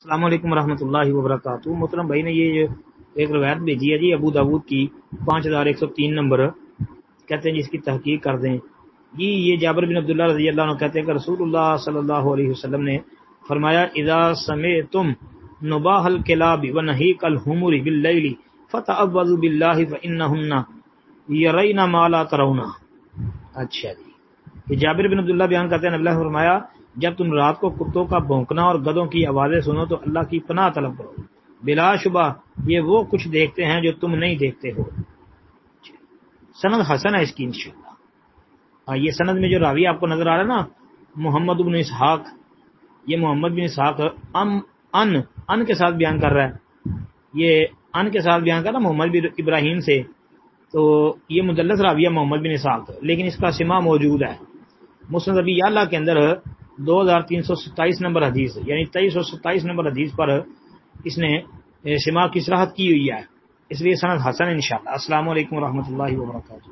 السلام علیکم ورحمۃ اللہ وبرکاتہ۔ محترم بھائی نے یہ ایک روایت بھیجی ہے جی ابو داود کی 5103 نمبر، کہتے ہیں جی اس کی تحقیق کر دیں جی۔ یہ جابر بن عبداللہ رضی اللہ عنہ کہتے ہیں کہ رسول اللہ صلی اللہ علیہ وسلم نے فرمایا اذا سمعتم نباح الکلاب ونہیق الحمر باللیل فتعوذوا باللہ فانہن یرین ما لا ترون۔ اچھا جی، یہ جابر بن عبداللہ بیان کرتے ہیں نبی اللہ نے فرمایا جب تم رات کو کتوں کا بھونکنا اور گدھوں کی آوازیں سنو تو اللہ کی پناہ طلب کرو، بلا شبہ یہ وہ کچھ دیکھتے ہیں جو تم نہیں دیکھتے ہو۔ سند حسن ہے اس کی انشاءاللہ۔ یہ سند میں جو راوی آپ کو نظر آ رہا ہے نا محمد بن اسحاق، یہ محمد بن اسحاق ان کے ساتھ بیان کر رہا ہے، یہ ان کے ساتھ بیان کر رہا ہے محمد بن ابراہیم سے، تو یہ مدلس راوی ہے محمد بن اسحاق، لیکن اس کا سما موجود ہے مسند ابی یعلا کے اندر 2327 نمبر حدیث، یعنی 2327 نمبر حدیث پر اس نے سما کی صراحت کی ہوئی ہے، اس لیے سند حسن انشاءاللہ۔ السلام علیکم ورحمۃ اللہ وبرکاتہ۔